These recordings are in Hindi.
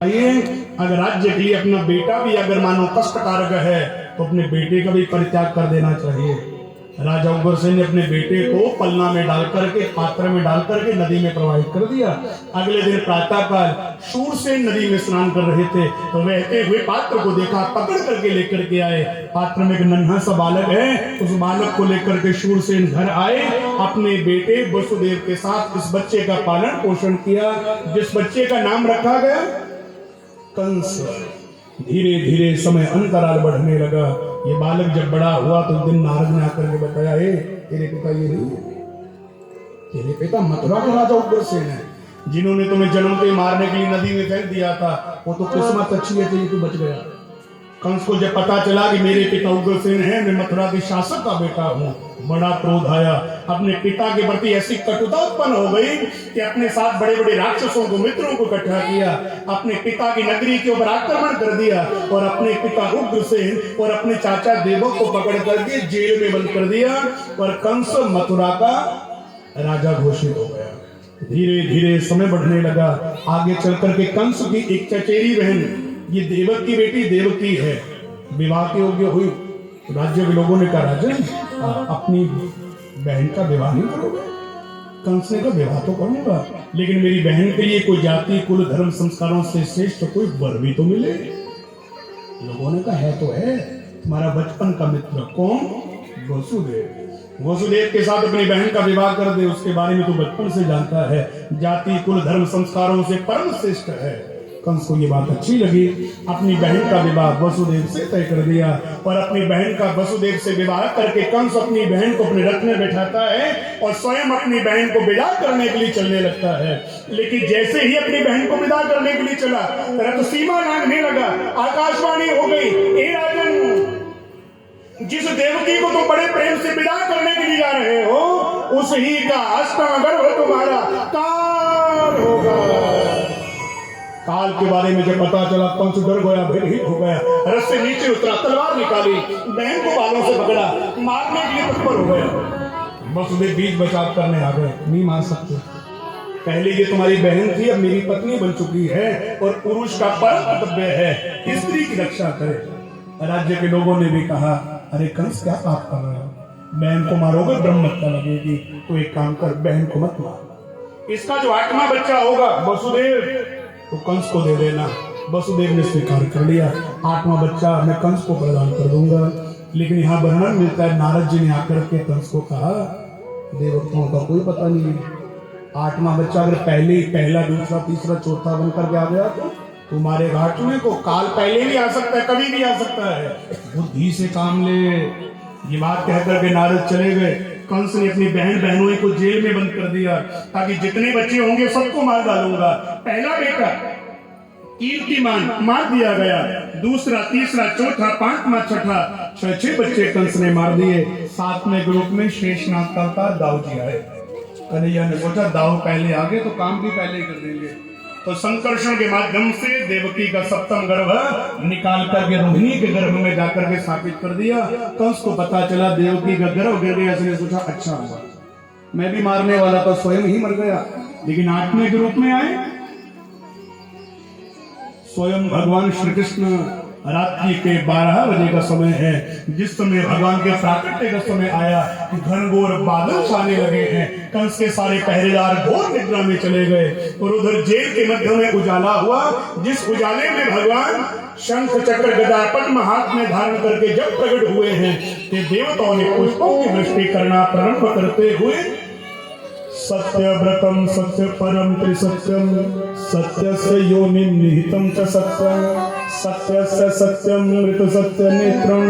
अगर राज्य के लिए अपना बेटा भी अगर मानो कष्टकारक है तो अपने बेटे का भी परित्याग कर देना चाहिए। राजा उग्रसेन ने अपने बेटे को पलना में डाल करके, पात्र में डाल करके नदी में प्रवाहित कर दिया। अगले दिन प्रातःकाल शूरसेन नदी में स्नान कर रहे थे तो बहते हुए पात्र को देखा, पकड़ करके लेकर के आए। पात्र में एक नन्हा सा बालक है, उस बालक को लेकर के शूरसेन घर आए। अपने बेटे वसुदेव के साथ इस बच्चे का पालन पोषण किया, जिस बच्चे का नाम रखा गया कंस। धीरे धीरे समय अंतराल बढ़ने लगा। ये बालक जब बड़ा हुआ तो एक दिन नारद ने आकर के बताया, हे तेरे पिता ये नहीं है, तेरे पिता मथुरा के राजा उग्रसेन है, जिन्होंने तुम्हें जन्मते मारने के लिए नदी में फेंक दिया था। वो तो किस्मत अच्छी है तेरी, तू बच गया। कंस को जब पता चला कि मेरे पिता उग्रसेन है, मैं मथुरा के शासक का बेटा हूँ, बड़ा क्रोध आया। अपने पिता के प्रति ऐसी कटुता उत्पन्न हो गई कि अपने साथ बड़े बड़े राक्षसों को, मित्रों को इकट्ठा किया, अपने पिता की नगरी के ऊपर आक्रमण कर दिया और अपने पिता उग्रसेन और अपने चाचा देवक को पकड़ करके जेल में बंद कर दिया और कंस मथुरा का राजा घोषित हो गया। धीरे धीरे समय बढ़ने लगा। आगे चल करके कंस की एक चचेरी बहन, ये देवक की बेटी देवकी है, विवाह के योग्य हुई। राज्य के लोगों ने कहा, राजन अपनी बहन का विवाह नहीं करोगे? कंस ने कहा, विवाह तो करूंगा, लेकिन मेरी बहन के लिए कोई जाति, कुल, धर्म, संस्कारों से श्रेष्ठ कोई वर भी तो मिले। लोगों ने कहा, है तो है, तुम्हारा बचपन का मित्र। कौन? वसुदेव। वसुदेव के साथ अपनी बहन का विवाह कर दे, उसके बारे में तो बचपन से जानता है, जाति, कुल, धर्म, संस्कारों से परम श्रेष्ठ है। कंस को ये बात अच्छी लगी, अपनी बहन का विवाह वसुदेव से तय कर दिया और अपनी बहन का वसुदेव से विवाह करके कंस अपनी बहन को अपने रथ में बैठाता है और स्वयं अपनी बहन को विदा करने के लिए चलने लगता है। लेकिन जैसे ही अपनी बहन को विदा करने के लिए चला, रथ सीमा लांघने लगा। आकाशवाणी हो गई, ए राजन, जिस देवकी को तुम बड़े प्रेम से विदा करने के लिए जा रहे हो, उस ही का अष्टम तुम्हारा काल होगा। काल के बारे में जब पता चला, कंस डर गया, भयभीत हो गया, रथ से नीचे उतरा, तलवार निकाली, बहन को बालों से पकड़ा, मारने के लिए तत्पर हो गया। वसुदेव बीच बचाव करने आ गए, नहीं मार सकते, पहले ये तुम्हारी बहन थी, अब मेरी पत्नी बन चुकी है और पुरुष का परम कर्तव्य है स्त्री की रक्षा करे। राज्य के लोगों ने भी कहा, अरे कंस क्या पाप कर रहे हो, बहन को मारोगे ब्रह्म हत्या लगेगी, तो एक काम कर, बहन को मत मार, इसका जो 8वां बच्चा होगा वसुदेव तो कंस को दे देना। वसुदेव ने स्वीकार कर लिया, 8वां बच्चा मैं कंस को प्रदान कर दूंगा। लेकिन यहाँ वर्णन मिलता है, नारद जी ने आकर के कंस को कहा, देवताओं का कोई पता नहीं है, 8वां बच्चा अगर पहला, दूसरा, तीसरा, चौथा बन करके आ गया तो तुम्हारे घाट में को काल पहले भी आ सकता है, कभी भी आ सकता है, बुद्धि से काम ले। ये बात कहकर के नारद चले गए। कंस ने अपनी बहनों को जेल में बंद कर दिया ताकि जितने बच्चे होंगे सबको मार डालूंगा। पहला बेटा कीर्तिमान मार दिया गया, दूसरा, तीसरा, चौथा, 5वां, 6ठा, 6 बच्चे कंस ने मार दिए। 7वें ग्रुप में शेषनाग का अवतार दाऊ जी आए। कन्हैया ने सोचा दाऊ पहले आ गए तो काम भी पहले कर देंगे, तो संकर्षण के माध्यम से देवकी का 7वां गर्भ निकाल करके रोहिणी के गर्भ में जाकर के स्थापित कर दिया। कंस को पता चला देवकी का गर्भ गिर गया, इसने सोचा अच्छा हुआ, मैं भी मारने वाला था, स्वयं ही मर गया। लेकिन 8वें के रूप में आए स्वयं भगवान श्री कृष्ण। रात्रि के 12 बजे का समय है, जिस समय भगवान के प्राकट्य का समय आया कि घनघोर बादल छाने लगे हैं। कंस के सारे पहरेदार घोर निद्रा में चले गए और उधर जेल के मध्य में उजाला हुआ, जिस उजाले में भगवान शंख, चक्र, गदा, पद्म हाथ में धारण करके जब प्रकट हुए हैं कि देवताओं ने पुष्पों की वृष्टि करना प्रारंभ करते हुए सत्यव्रतम सत्य परम त्रिसत्यम सत्यस्य योनिं निहितं च सत्यं सत्यस्य सत्यं मृत सत्य नेत्रं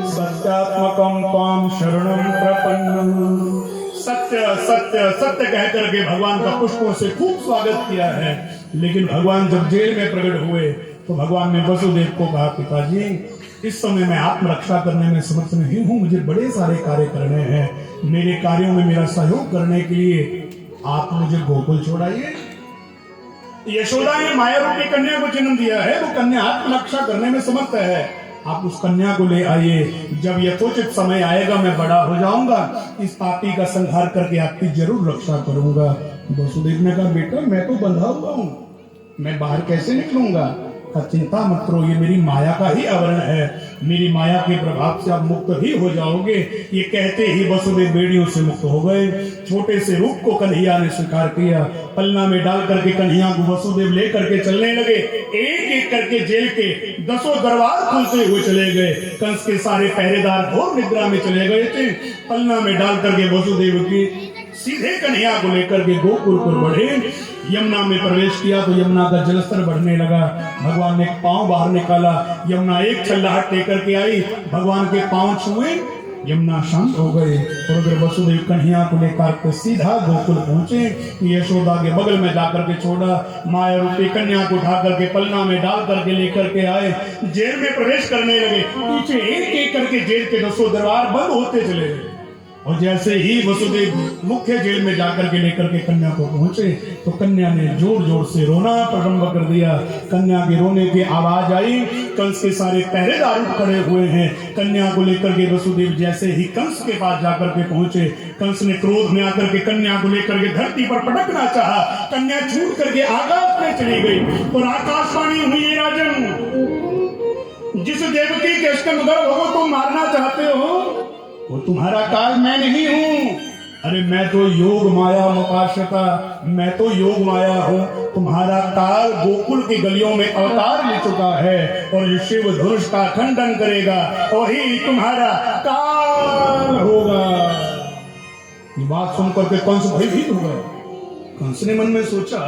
सत्यात्मकं त्वां शरणं प्रपन्नम्। सत्य सत्य सत्य कहकर के भगवान का पुष्पों से खूब स्वागत किया है। लेकिन भगवान जब जेल में प्रकट हुए तो भगवान ने वसुदेव को कहा, पिताजी इस समय मैं आत्मरक्षा करने में समर्थ नहीं हूँ, मुझे बड़े सारे कार्य करने हैं, मेरे कार्यों में मेरा सहयोग करने के लिए आप मुझे गोकुल छोड़ाइए। यशोदा ने माया रूपी कन्या को जन्म दिया है, वो कन्या आत्मरक्षा करने में समर्थ है, आप उस कन्या को ले आइए, जब यथोचित समय आएगा मैं बड़ा हो जाऊंगा, इस पापी का संहार करके आपकी जरूर रक्षा करूंगा। वसुदेव ने कहा, बेटा मैं तो बंधा हुआ हूँ, मैं बाहर कैसे निकलूंगा? चिंता मत करो, ये मेरी माया का ही आवरण है, मेरी माया के प्रभाव से आप मुक्त ही हो जाओगे। ये कहते ही वसुदेव बेड़ियों से मुक्त हो गए। छोटे से रूप को कन्हैया ने स्वीकार किया। पलना में डाल करके कन्हैया को वसुदेव ले करके चलने लगे। एक एक करके जेल के 10 दरबार खुलते हुए चले गए। कंस के सारे पहरेदार घोर निद्रा में चले गए थे। पलना में डाल करके वसुदेव की सीधे कन्हैया को लेकर के गोकुल पर बढ़े। यमुना में प्रवेश किया तो यमुना का जलस्तर बढ़ने लगा। भगवान ने पांव बाहर निकाला, यमुना एक छल्लाहट लेकर के आई, भगवान के पांव छुए, यमुना शांत हो गए। और उधर वसुदेव कन्हैया को लेकर के सीधा गोकुल पहुंचे। यशोदा के बगल में जाकर के छोड़ा, माया रूपी कन्या को उठा करके पलना में डाल करके लेकर के आए। जेल में प्रवेश करने लगे। पीछे एक एक करके जेल के 10 दरबार बंद होते चले गए। और जैसे ही वसुदेव मुख्य जेल में जाकर के लेकर के कन्या को पहुंचे तो कन्या ने जोर जोर से रोना प्रारंभ कर दिया। कन्या के रोने की आवाज आई। कंस के सारे पहरेदार उठ खड़े हुए हैं। कन्या को लेकर के वसुदेव जैसे ही कंस के पास जाकर के पहुंचे, कंस ने क्रोध में आकर के कन्या को लेकर के धरती पर पटकना चाहा। कन्या छूट करके आकाश में चली गई और आकाशवाणी हुई, राजन, जिस देवकी के स्तनगर्भ को तुम मारना चाहते हो वो तुम्हारा काल, मैं नहीं हूं। अरे मैं तो योग माया मपाशता, मैं तो योग माया हूं। तुम्हारा काल गोकुल की गलियों में अवतार ले चुका है और ये शिव धनुष का खंडन करेगा, वही तुम्हारा काल होगा। ये बात सुनकर के कंस भयभीत हो गया। कंस ने मन में सोचा,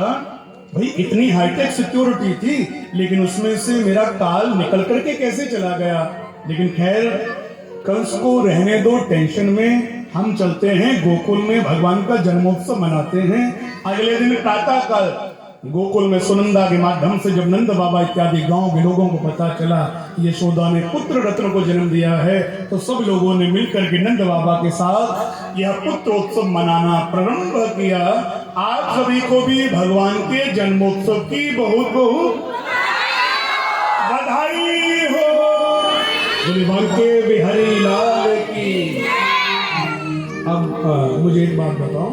भाई इतनी हाईटेक सिक्योरिटी थी, लेकिन उसमें से मेरा काल निकल करके कैसे चला गया। लेकिन खैर, कंस को रहने दो टेंशन में, हम चलते हैं गोकुल में, भगवान का जन्मोत्सव मनाते हैं। अगले दिन प्रातः काल गोकुल में सुनंदा के माध्यम से जब नंद बाबा इत्यादि गांव के लोगों को पता चला यशोदा ने पुत्र रत्न को जन्म दिया है, तो सब लोगों ने मिलकर के नंद बाबा के साथ यह पुत्रोत्सव मनाना प्रारंभ किया। आप सभी को भी भगवान के जन्मोत्सव की बहुत बहुत बधाई हो। भगवान के बिहारी लाल की। अब मुझे एक बात बताओ,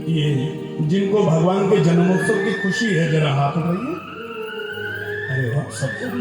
ये जिनको भगवान के जन्मोत्सव की खुशी है जरा हाथ उठाइए। अरे वाह, सबको